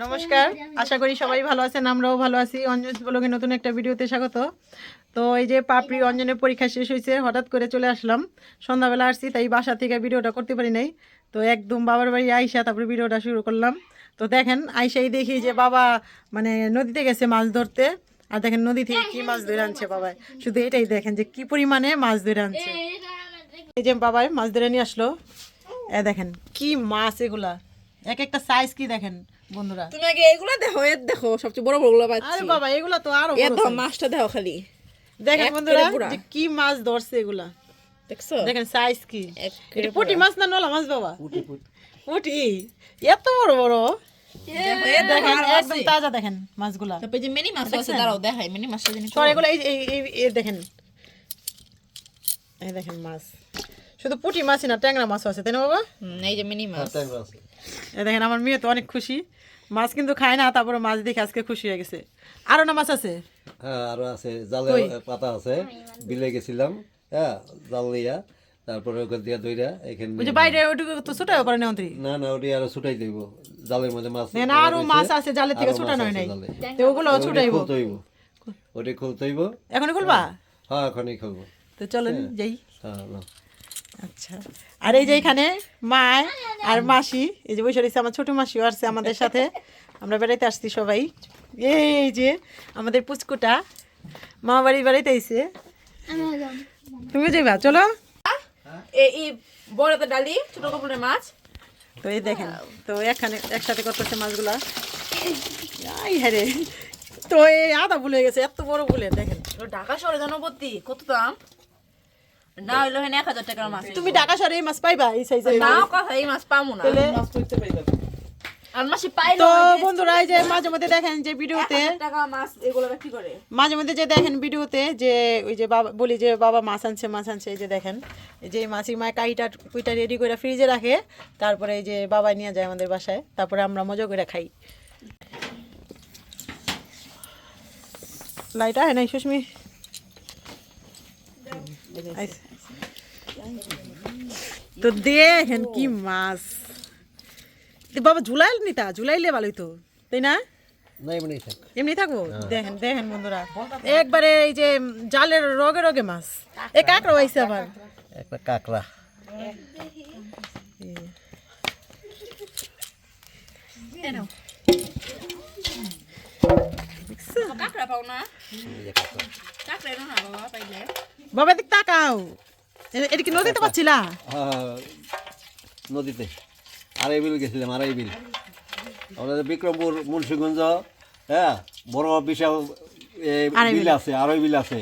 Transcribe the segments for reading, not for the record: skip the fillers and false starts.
নমস্কার, আশা করি সবাই ভালো আছেন, আমরাও ভালো আছি। অঞ্জনস ব্লগে নতুন একটা ভিডিওতে স্বাগত। তো এই যে পাপড়ি অঞ্জনের পরীক্ষা শেষ হয়েছে, হঠাৎ করে চলে আসলাম, সন্ধ্যাবেলা আসছি, তাই বাসা থেকে ভিডিওটা করতে পারি নাই। তো একদম বাবার বাড়ি আইসা তারপরে ভিডিওটা শুরু করলাম। তো দেখেন আইসাই দেখি যে বাবা মানে নদীতে গেছে মাছ ধরতে। আর দেখেন নদী থেকে কি মাছ ধরে আনছে বাবা, শুধু এটাই দেখেন যে কি পরিমাণে মাছ ধরে আনছে। এই যে বাবাই মাছ ধরে নিয়ে আসলো, দেখেন কি মাছ এগুলা, এক একটা সাইজ কি দেখেন বন্ধুরা। তুমি আগে এগুলা দেখো, এর দেখো সবচেয়ে বড় বড় গুলো পাচ্ছি। আরে বাবা এগুলা তো আরো এর বড় দেখো size। মাছটা দেখো খালি, দেখেন বন্ধুরা পুরা। যে কি মাছ ধরছে এগুলা, দেখছো? দেখেন সাইজ কি। একেবারে এটা পুঁটি পুরা। মাছ না নলা মাছ বাবা? পুঁটি, এত বড় বড়। দেখেন একদম তাজা, দেখেন মাছগুলা। তারপরে যে মিনি মাছ আছে, দাঁড়াও দেখাই মিনি মাছটা জানি। সর এগুলা এই এই এই- এই দেখেন, এই দেখেন মাছ, শুধু পুঁটি মাছই না ট্যাংরা মাছও আছে, তাই না বাবা? এই যে মিনি মাছ। এই দেখেন আমার মেয়ে তো অনেক খুশি, মাছ কিন্তু খায় না, তারপরে মাছ দেখে আজকে খুশি হয়ে গেছে। আরো না মাছ আছে? হ্যাঁ আরো আছে, জালে পাতা আছে, বিলে গেছিলাম, হ্যাঁ জাল লইয়া, তারপরে ওখান দিয়ে দইরা এখানে ওই যে বাইরে ওটুকু তো ছোটাও পারে না অন্ত্রী। না না ওটি আরো ছুটাই দিব, জালের মধ্যে মাছ না আরো মাছ আছে জালের থেকে ছোটানো হয় নাই, তো ওগুলো ছুটাইবো। খুলতে হইব, ওটি খুলতে হইব। এখনই খুলবা? হ্যাঁ এখনই খুলবো। তো চলেন যাই। হ্যাঁ নাও। আচ্ছা, আর এই যে এখানে মায় আর মাসি, এই যে বসে রয়েছে, আমার ছোট মাসিও আসছে আমাদের সাথে, আমরা বেড়াইতে আসছি সবাই। এই যে আমাদের পুচকুটা মামা বাড়ি বেড়াইতে আইছে, তুমি যাইবা? চলো। এই বড়তে ডালি, ছোট কাপড়ের মাছ। তো এই দেখেন, তো এখানে একসাথে করতেছে মাছগুলা। আই হ্যারে, তো এই আদা ভুলে গেছে, এত বড় ভুলে দেখেন। ঢাকা শহরে জনপতি কত দাম? না হইলো হেন 1000 টাকার মাছ। তুমি ঢাকা শহরে এই মাছ পাইবা এই সাইজের? না কথা, এই মাছ পামু না। তাহলে আর মাসি পাইলো তো বন্ধুরা এই যে মাঝে মধ্যে দেখেন যে ভিডিওতে, 1000 টাকা মাছ এগুলো বিক্রি করে। মাঝে মধ্যে যে দেখেন ভিডিওতে যে ওই যে বাবা বলি যে বাবা মাছ আনছে মাছ আনছে, এই যে দেখেন এই যে মাছি মায় কাইটা কুইটা রেডি করে ফ্রিজে রাখে, তারপরে এই যে বাবা নিয়ে যায় আমাদের বাসায়, তারপরে আমরা মজা করে খাই। লাইটা হ্যাঁ নাই সুস্মি, তো দেখেন কি মাছ। বাবা ঝুলাইল নিতা, ঝুলাইলে ভালোই তো, তাই না? না এমনি থাক। এমনি থাকবো। দেখেন দেখেন বন্ধুরা, একবারে এই যে জালের রগে রগে মাছ। এ কাঁকড়া আইছে আবার, একটা কাঁকড়া। কাকড়া পাও না? কাকড়া এনো না বাবা পাইলে। বাবা দিক তাকাও, এটা কি নদীতে পাচ্ছিলা? হ্যাঁ নদীতে আড়াই বিল গেছিলাম, আড়াই বিল আমাদের বিক্রমপুর মুন্সিগঞ্জ। হ্যাঁ বড় বিশাল বিল আছে, আড়াই বিল আছে,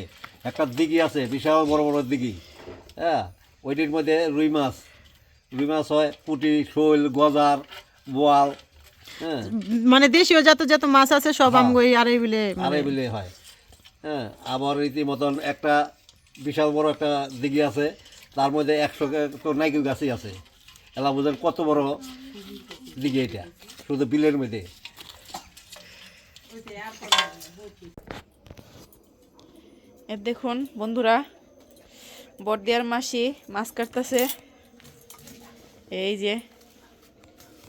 একটা দিঘি আছে, বিশাল বড় বড় দিঘি। হ্যাঁ ওইটির মধ্যে রুই মাছ হয়, পুঁটি, শোল, গজার, বোয়াল। হ্যাঁ মানে দেশীয় যত যত মাছ আছে সব আমগো এই আড়াই বিলে। আড়াই বিলে হয়। হ্যাঁ আবার রীতিমতন একটা বিশাল বড় একটা দিঘি আছে, তার মধ্যে 100 তো নাইকেল গাছই আছে। এলা বোঝেন কত বড় দিঘি এটা, শুধু বিলের মধ্যে। এর দেখুন বন্ধুরা, বড়দিয়ার মাসি মাছ কাটতেছে। এই যে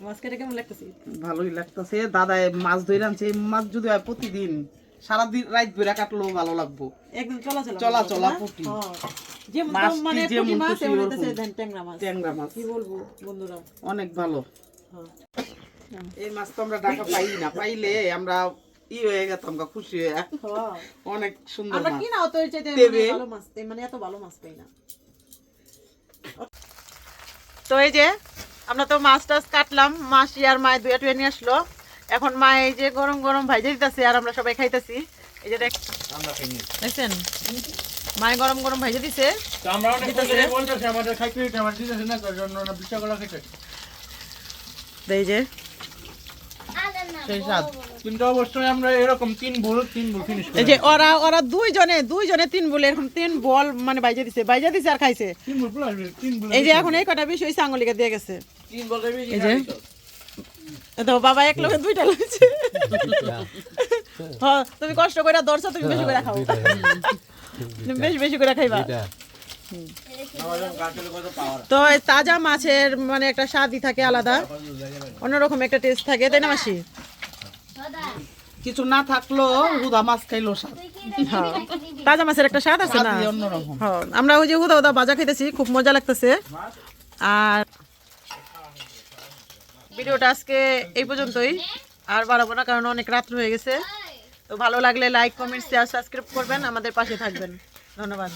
মাছ কেটে কেমন লাগতেছে? ভালোই লাগতেছে দাদা, মাছ ধরে আনছে। এই মাছ যদি হয় প্রতিদিন সারাদিন রাত ধরে কাটলেও ভালো লাগবো। একদম চলা চলা চলা পুঁটি, যেমন মাছটি মানে যেমন পুঁটি মাছ খুশি এমন ওরকম। হইতেছে দেন ট্যাংরা মাছ। ট্যাংরা মাছ কি বলবো বন্ধুরা, অনেক ভালো। হ্যাঁ। এই মাছ তো আমরা ঢাকা পাই না, পাইলে আমরা হয়ে গেতাম গা, খুশি হয়ে। হ্যাঁ। অনেক সুন্দর আমরা মাছ। কি নাও তো এর চাইতে দেবে। মানে ভালো মাছ, মানে এত ভালো মাছ পাই না। তো এই যে আমরা তো মাছ টাছ কাটলাম, মাসি আর মায় দুয়া টুয়ে নিয়ে আসলো। এখন মা এই যে গরম গরম ভাইজে দিতেছে আর আমরা সবাই খাইতেছি। এই যে দেখছেন মায় গরম গরম ভাইজে দিছে। এই যে সেই স্বাদ। কিন্তু অবশ্যই আমরা এরকম তিন ভুল ফিনিশ এই যে ওরা দুইজনে তিন বলে এরকম তিন বল মানে বাইজে দিছে আর খাইছে। তিন ভুল এই যে এখন এই কটা বেশি হইছে, আঙুলিকা দিয়ে গেছে। এই যে তো বাবা এক লোকে দুইটা লইছে। হ্যাঁ তুমি কষ্ট করে ধরছো, তুমি বেশি করে খাও, তুমি বেশি বেশি করে খাইবা। তো এই তাজা মাছের মানে একটা স্বাদই থাকে আলাদা, অন্যরকম একটা টেস্ট থাকে, তাই না মাসি? কিছু না থাকলেও হুদা মাছ খাইলো স্বাদ হ্যাঁ তাজা মাছের একটা স্বাদ আছে না স্বাদই অন্যরকম। হ্যাঁ আমরা ওই যে হুদা হুদা ভাজা খাইতেছি, খুব মজা লাগতেছে। আর ভিডিওটা আজকে এই পর্যন্তই, আর বাড়াবো না কারণ অনেক রাত্র হয়ে গেছে। তো ভালো লাগলে লাইক, কমেন্ট, শেয়ার, সাবস্ক্রাইব করবেন, আমাদের পাশে থাকবেন। ধন্যবাদ।